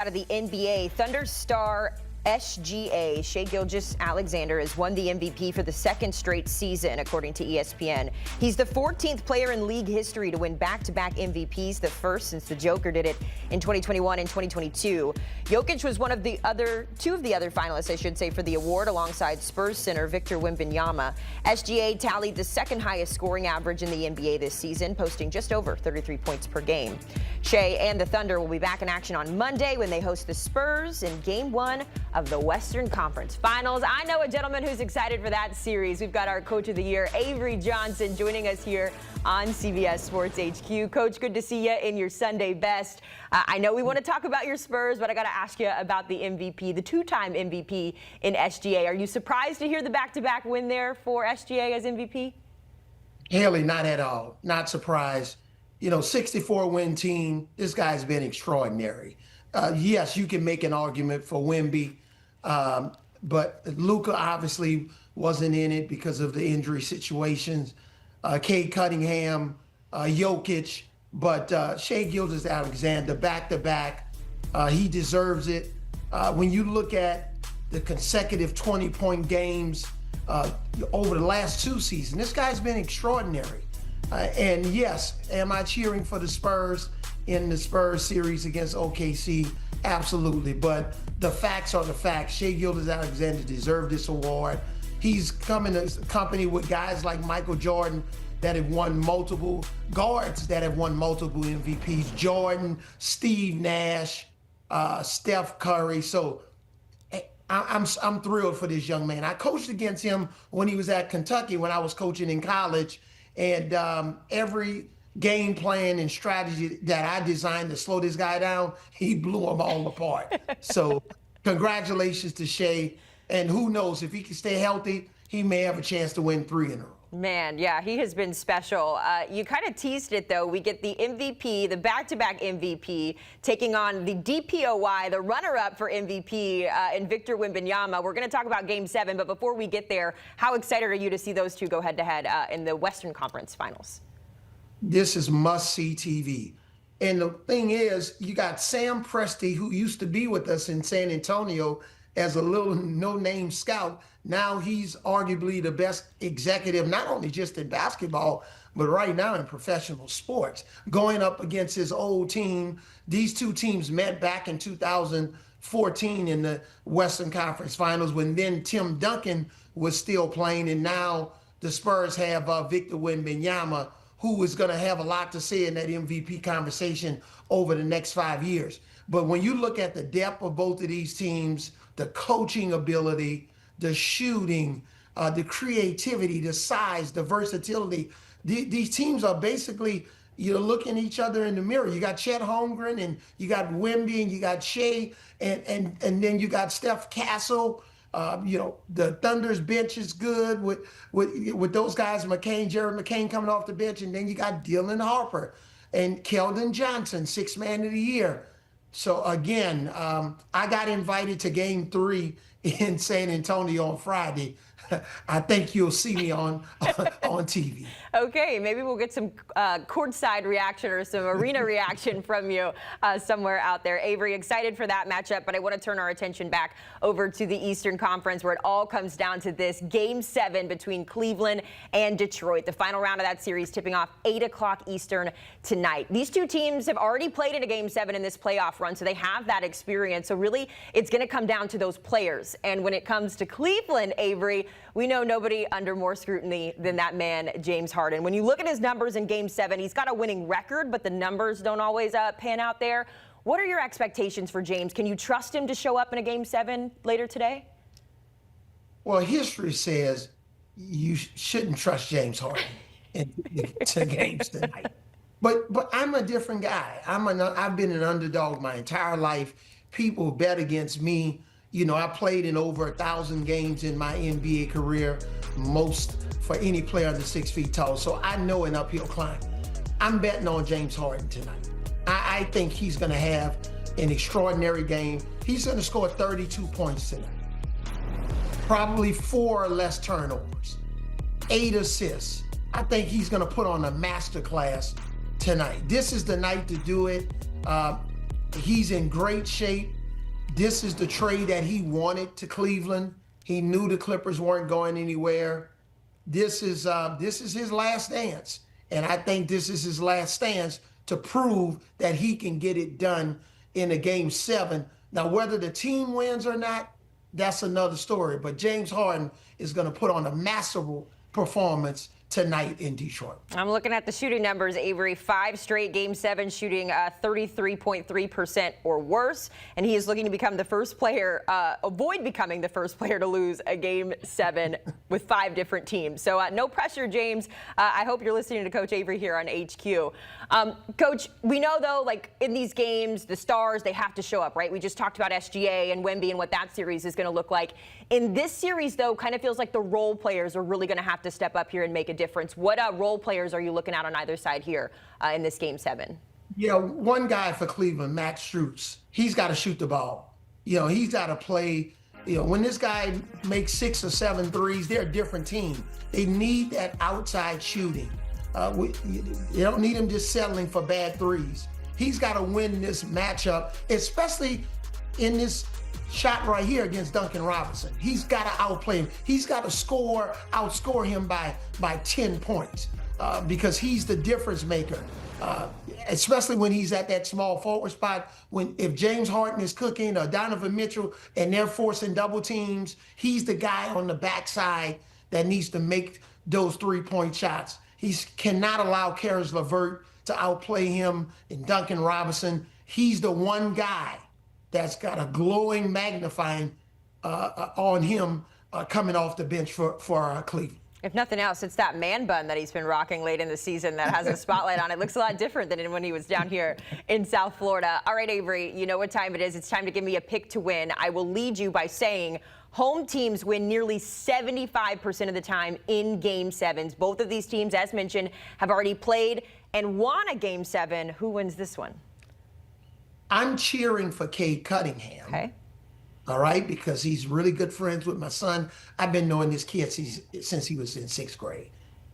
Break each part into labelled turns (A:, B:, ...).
A: Out of the NBA, Thunder star SGA, Shai Gilgeous-Alexander, has won the MVP for the second straight season, according to ESPN. He's the 14th player in league history to win back-to-back MVPs, the first since the Joker did it in 2021 and 2022. Jokic was one of the two of the other finalists, I should say, for the award, alongside Spurs center Victor Wembanyama. SGA tallied the second highest scoring average in the NBA this season, posting just over 33 points per game. Shai and the Thunder will be back in action on Monday when they host the Spurs in Game 1 of the Western Conference Finals. I know a gentleman who's excited for that series. We've got our Coach of the Year, Avery Johnson, joining us here on CBS Sports HQ. Coach, good to see you in your Sunday best. I know we want to talk about your Spurs, but I got to ask you about the MVP, the two-time MVP in SGA. Are you surprised to hear the back-to-back win there for SGA as MVP?
B: Haley, not at all. Not surprised. 64-win team. This guy's been extraordinary. Yes, you can make an argument for Wemby, but Luka obviously wasn't in it because of the injury situations. Cade Cunningham, Jokic, but Shai Gilgeous-Alexander back-to-back, he deserves it. When you look at the consecutive 20-point games over the last two seasons, this guy's been extraordinary. And yes, am I cheering for the Spurs in the Spurs series against OKC? Absolutely. But the facts are the facts. Shai Gilgeous-Alexander deserved this award. He's coming to company with guys like Michael Jordan that have won multiple guards that have won multiple MVPs. Jordan, Steve Nash, Steph Curry. So I'm thrilled for this young man. I coached against him when he was at Kentucky when I was coaching in college. And every game plan and strategy that I designed to slow this guy down, he blew them all apart. So congratulations to Shai. And who knows, if he can stay healthy, he may have a chance to win 3 in a row.
A: Man, yeah, he has been special. You kind of teased it, though. We get the MVP, the back-to-back MVP, taking on the DPOY, the runner-up for MVP, in Victor Wembanyama. We're going to talk about Game 7, but before we get there, how excited are you to see those two go head-to-head in the Western Conference Finals?
B: This is must-see TV. And the thing is, you got Sam Presti, who used to be with us in San Antonio as a little no-name scout. Now he's arguably the best executive, not only just in basketball, but right now in professional sports, going up against his old team. These two teams met back in 2014 in the Western Conference Finals when then Tim Duncan was still playing, and now the Spurs have Victor Wembanyama, who is going to have a lot to say in that MVP conversation over the next 5 years. But when you look at the depth of both of these teams, the coaching ability, the shooting, the creativity, the size, the versatility, these teams are basically, looking each other in the mirror. You got Chet Holmgren, and you got Wemby, and you got Shai, and then you got Steph Castle. The Thunder's bench is good with those guys, Jared McCain coming off the bench, and then you got Dylan Harper and Keldon Johnson, 6th man of the year. So again, I got invited to Game 3 in San Antonio on Friday. I think you'll see me on TV.
A: Okay, maybe we'll get some courtside reaction or some arena reaction from you somewhere out there. Avery, excited for that matchup, but I want to turn our attention back over to the Eastern Conference, where it all comes down to this Game 7 between Cleveland and Detroit. The final round of that series tipping off 8 o'clock Eastern tonight. These two teams have already played in a Game 7 in this playoff run, so they have that experience. So really, it's going to come down to those players. And when it comes to Cleveland, Avery, we know nobody under more scrutiny than that man, James Harden. When you look at his numbers in Game 7, he's got a winning record, but the numbers don't always pan out there. What are your expectations for James? Can you trust him to show up in a Game 7 later today?
B: Well, history says you shouldn't trust James Harden into games tonight. But I'm a different guy. I've been an underdog my entire life. People bet against me. I played in over 1,000 games in my NBA career, most for any player under 6 feet tall. So I know an uphill climb. I'm betting on James Harden tonight. I think he's going to have an extraordinary game. He's going to score 32 points tonight. Probably 4 or less turnovers, 8 assists. I think he's going to put on a masterclass tonight. This is the night to do it. He's in great shape. This is the trade that he wanted to Cleveland. He knew the Clippers weren't going anywhere. This is his last dance, and I think this is his last stance to prove that he can get it done in a Game 7. Now, whether the team wins or not, that's another story. But James Harden is going to put on a masterful performance tonight in Detroit.
A: I'm looking at the shooting numbers, Avery. 5 straight Game 7 shooting 33.3% or worse. And he is looking to become the first player, avoid becoming the first player to lose a Game 7 with 5 different teams. So no pressure, James. I hope you're listening to Coach Avery here on HQ. Coach, we know, though, like in these games, the stars, they have to show up, right? We just talked about SGA and Wemby and what that series is going to look like. In this series, though, kind of feels like the role players are really going to have to step up here and make a difference. What role players are you looking at on either side here in this Game 7?
B: Yeah, one guy for Cleveland, Max Strus, he's got to shoot the ball. He's got to play. When this guy makes 6 or 7 threes, they're a different team. They need that outside shooting. You don't need him just settling for bad threes. He's got to win this matchup, especially in this shot right here against Duncan Robinson. He's got to outplay him. He's got to outscore him by 10 points because he's the difference maker, especially when he's at that small forward spot. If James Harden is cooking or Donovan Mitchell and they're forcing double teams, he's the guy on the backside that needs to make those 3-point shots. He cannot allow Karis LeVert to outplay him and Duncan Robinson. He's the one guy that's got a glowing magnifying on him coming off the bench for Cleveland.
A: If nothing else, it's that man bun that he's been rocking late in the season that has a spotlight on it. Looks a lot different than when he was down here in South Florida. All right, Avery, you know what time it is. It's time to give me a pick to win. I will lead you by saying home teams win nearly 75% of the time in Game 7s. Both of these teams, as mentioned, have already played and won a Game 7. Who wins this one?
B: I'm cheering for Cade Cunningham.
A: Okay.
B: All right, because he's really good friends with my son. I've been knowing this kid since he was in 6th grade.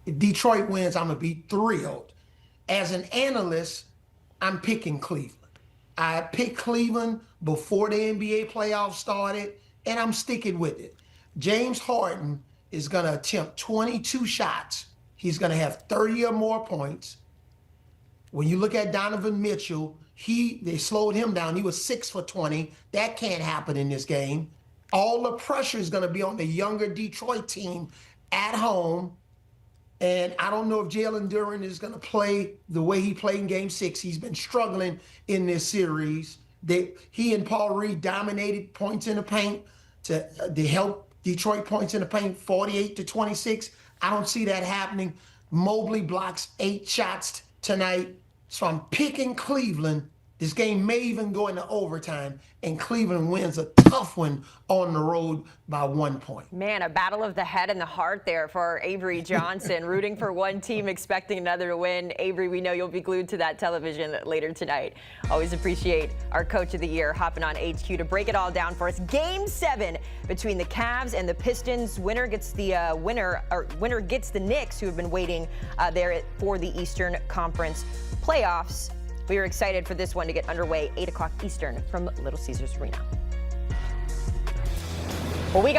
B: If Detroit wins, I'm going to be thrilled. As an analyst, I'm picking Cleveland. I picked Cleveland before the NBA playoffs started, and I'm sticking with it. James Harden is going to attempt 22 shots. He's going to have 30 or more points. When you look at Donovan Mitchell, they slowed him down. He was 6 for 20. That can't happen in this game. All the pressure is going to be on the younger Detroit team at home. And I don't know if Jalen Duren is going to play the way he played in Game 6. He's been struggling in this series. He and Paul Reed dominated points in the paint to help Detroit points in the paint 48-26. I don't see that happening. Mobley blocks 8 shots tonight. So I'm picking Cleveland. This game may even go into overtime, and Cleveland wins a tough one on the road by 1 point.
A: Man, a battle of the head and the heart there for Avery Johnson, rooting for one team, expecting another to win. Avery, we know you'll be glued to that television later tonight. Always appreciate our Coach of the Year hopping on HQ to break it all down for us. Game 7 between the Cavs and the Pistons. Winner gets the winner gets the Knicks, who have been waiting there for the Eastern Conference playoffs. We are excited for this one to get underway 8 o'clock Eastern from Little Caesars Arena. Well, we got